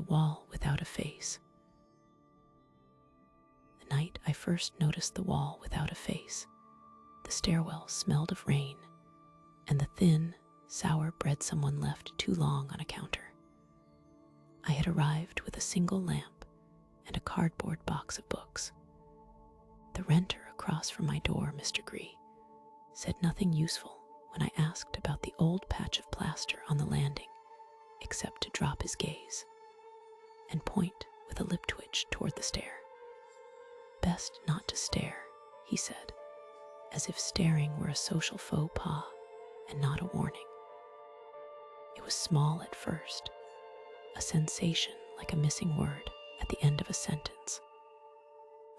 wall without a face. The night I first noticed the wall without a face, the stairwell smelled of rain and the thin, sour bread someone left too long on a counter. I had arrived with a single lamp and a cardboard box of books. The renter across from my door, Mr. Gree, said nothing useful when I asked about the old patch of plaster on the landing, except to drop his gaze and point with a lip twitch toward the stair. Best not to stare, he said, as if staring were a social faux pas and not a warning. It was small at first, a sensation like a missing word at the end of a sentence.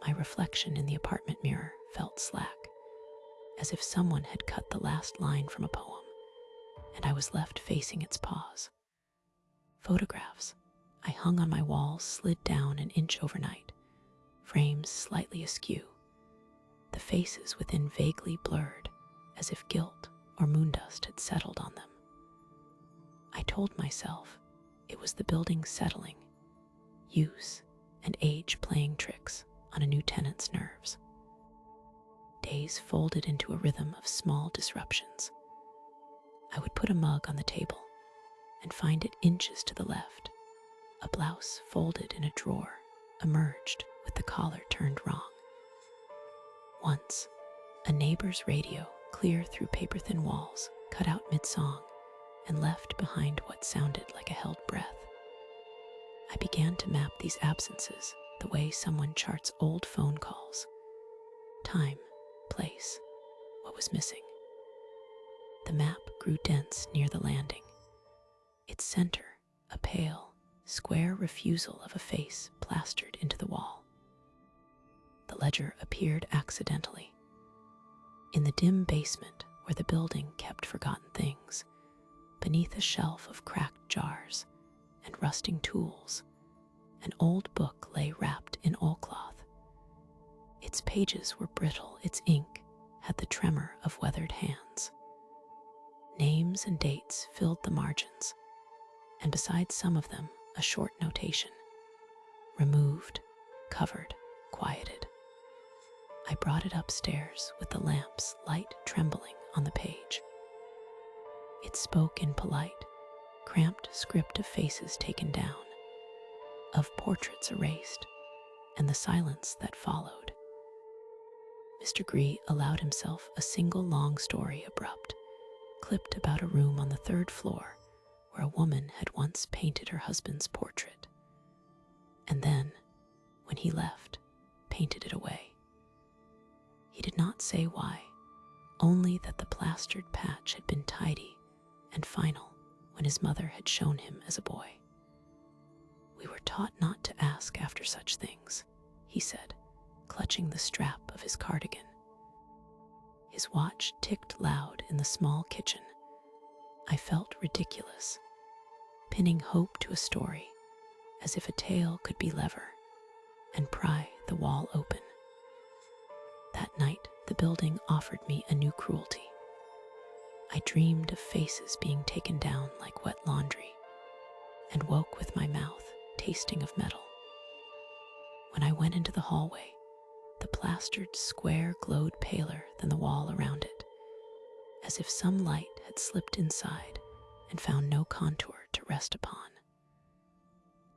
My reflection in the apartment mirror felt slack, as if someone had cut the last line from a poem, and I was left facing its pause. Photographs I hung on my walls slid down an inch overnight, frames slightly askew, the faces within vaguely blurred, as if guilt or moondust had settled on them. I told myself it was the building settling, use and age playing tricks on a new tenant's nerves. Days folded into a rhythm of small disruptions. I would put a mug on the table and find it inches to the left. A blouse folded in a drawer emerged with the collar turned wrong. Once, a neighbor's radio, clear through paper-thin walls, cut out mid-song and left behind what sounded like a held breath. I began to map these absences the way someone charts old phone calls. Time, place, what was missing. The map grew dense near the landing. Its center, a pale, square refusal of a face plastered into the wall. The ledger appeared accidentally. In the dim basement where the building kept forgotten things, beneath a shelf of cracked jars and rusting tools, an old book lay wrapped in oilcloth. Its pages were brittle, its ink had the tremor of weathered hands. Names and dates filled the margins, and beside some of them, a short notation. Removed, covered, quieted. I brought it upstairs with the lamp's light trembling on the page. It spoke in polite, cramped script of faces taken down, of portraits erased, and the silence that followed. Mr. Gree allowed himself a single long story, abrupt, clipped about a room on the third floor where a woman had once painted her husband's portrait, and then, when he left, painted it away. He did not say why, only that the plastered patch had been tidy and final when his mother had shown him as a boy. We were taught not to ask after such things, he said, clutching the strap of his cardigan. His watch ticked loud in the small kitchen. I felt ridiculous, pinning hope to a story, as if a tale could be lever and pry the wall open. That night, the building offered me a new cruelty. I dreamed of faces being taken down like wet laundry, and woke with my mouth tasting of metal. When I went into the hallway, the plastered square glowed paler than the wall around it, as if some light had slipped inside and found no contour to rest upon.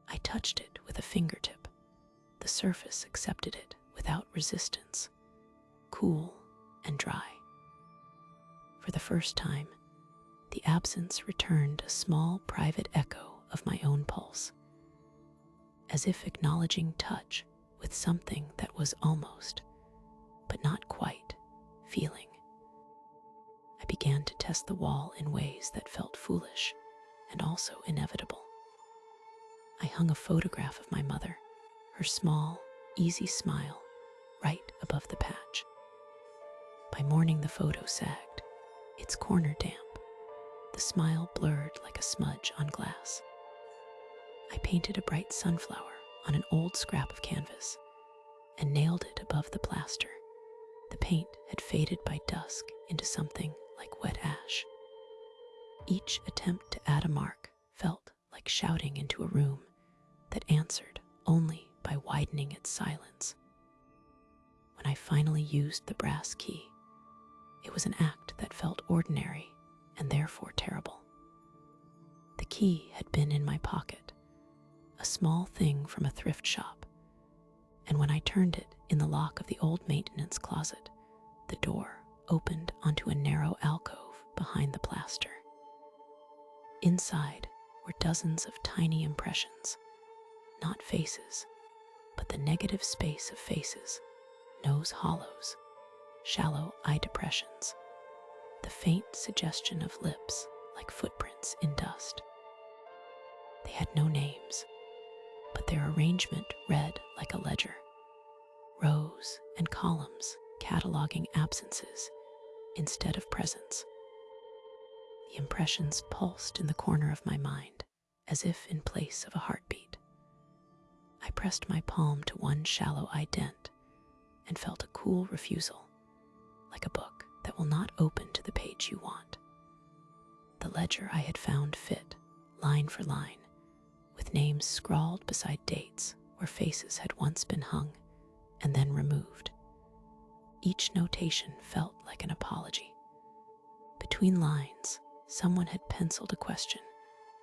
I touched it with a fingertip. The surface accepted it without resistance, cool and dry. For the first time, the absence returned a small private echo of my own pulse, as if acknowledging touch with something that was almost, but not quite, feeling. I began to test the wall in ways that felt foolish and also inevitable. I hung a photograph of my mother, her small, easy smile, right above the patch. By morning, the photo sagged, its corner damp, the smile blurred like a smudge on glass. I painted a bright sunflower on an old scrap of canvas and nailed it above the plaster. The paint had faded by dusk into something like wet ash. Each attempt to add a mark felt like shouting into a room that answered only by widening its silence. When I finally used the brass key, it was an act that felt ordinary and therefore terrible. The key had been in my pocket, a small thing from a thrift shop, and when I turned it in the lock of the old maintenance closet, the door opened onto a narrow alcove behind the plaster. Inside were dozens of tiny impressions, not faces, but the negative space of faces, nose hollows, shallow eye depressions, the faint suggestion of lips like footprints in dust. They had no names, but their arrangement read like a ledger, rows and columns cataloging absences instead of presence. The impressions pulsed in the corner of my mind, as if in place of a heartbeat. I pressed my palm to one shallow-eye dent and felt a cool refusal, like a book that will not open to the page you want. The ledger I had found fit, line for line, with names scrawled beside dates where faces had once been hung and then removed. Each notation felt like an apology. Between lines, someone had penciled a question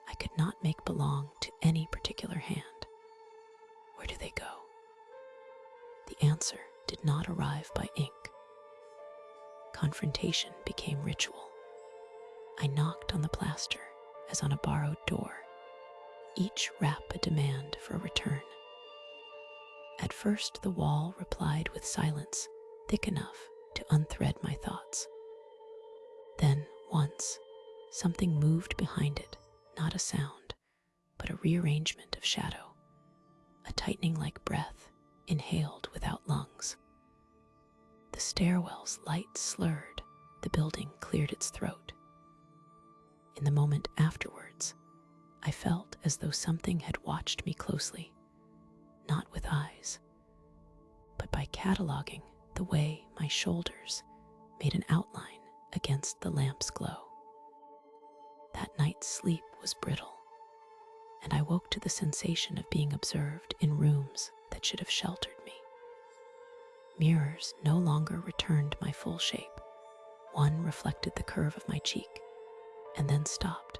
I could not make belong to any particular hand. Where do they go? The answer did not arrive by ink. Confrontation became ritual. I knocked on the plaster as on a borrowed door, each rap a demand for a return. At first, the wall replied with silence thick enough to unthread my thoughts. Then, once, something moved behind it, not a sound, but a rearrangement of shadow, a tightening like breath inhaled without lungs. The stairwell's light slurred, the building cleared its throat. In the moment afterwards, I felt as though something had watched me closely, not with eyes, but by cataloging the way my shoulders made an outline against the lamp's glow. That night's sleep was brittle, and I woke to the sensation of being observed in rooms that should have sheltered me. Mirrors no longer returned my full shape. One reflected the curve of my cheek, and then stopped,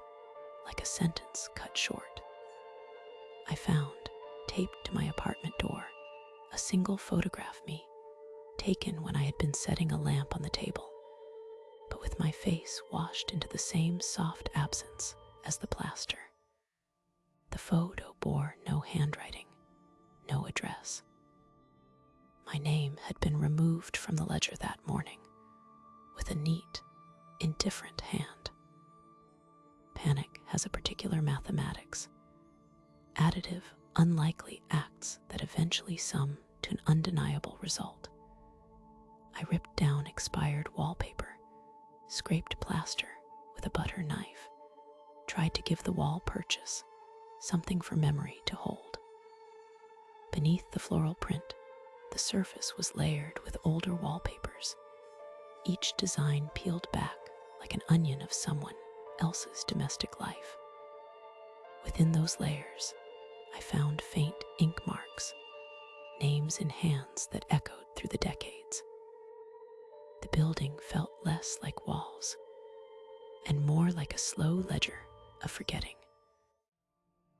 like a sentence cut short. I found, taped to my apartment door, a single photograph of me, taken when I had been setting a lamp on the table, but with my face washed into the same soft absence as the plaster. The photo bore no handwriting, no address. My name had been removed from the ledger that morning, with a neat, indifferent hand. Panic has a particular mathematics. Additive, unlikely acts that eventually sum to an undeniable result. I ripped down expired wallpaper, scraped plaster with a butter knife, tried to give the wall purchase, something for memory to hold. Beneath the floral print, the surface was layered with older wallpapers, each design peeled back like an onion of someone else's domestic life. Within those layers, I found faint ink marks, names in hands that echoed through the decades. The building felt less like walls and more like a slow ledger of forgetting.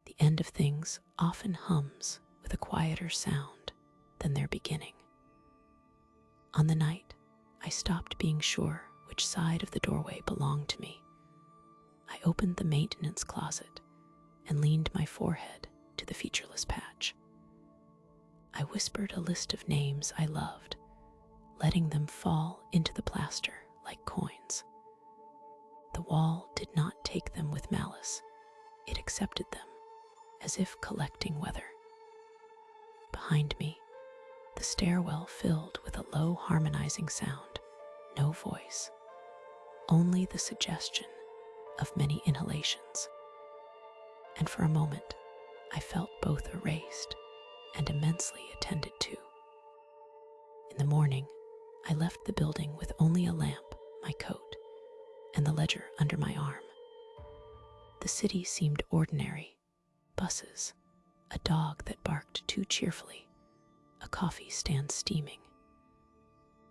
The end of things often hums with a quieter sound than their beginning. On the night, I stopped being sure which side of the doorway belonged to me. I opened the maintenance closet and leaned my forehead to the featureless patch. I whispered a list of names I loved, letting them fall into the plaster like coins. The wall did not take them with malice. It accepted them, as if collecting weather. Behind me, the stairwell filled with a low harmonizing sound, no voice, only the suggestion of many inhalations. And for a moment, I felt both erased and immensely attended to. In the morning, I left the building with only a lamp, my coat, and the ledger under my arm. The city seemed ordinary: buses, a dog that barked too cheerfully, a coffee stand steaming.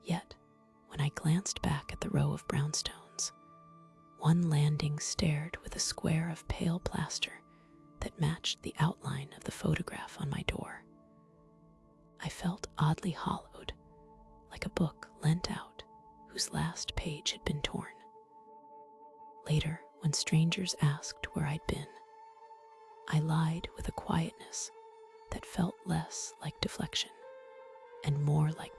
Yet, when I glanced back at the row of brownstones, one landing stared with a square of pale plaster that matched the outline of the photograph on my door. I felt oddly hollowed, like a book lent out whose last page had been torn. Later, when strangers asked where I'd been, I lied with a quietness that felt less like deflection and more like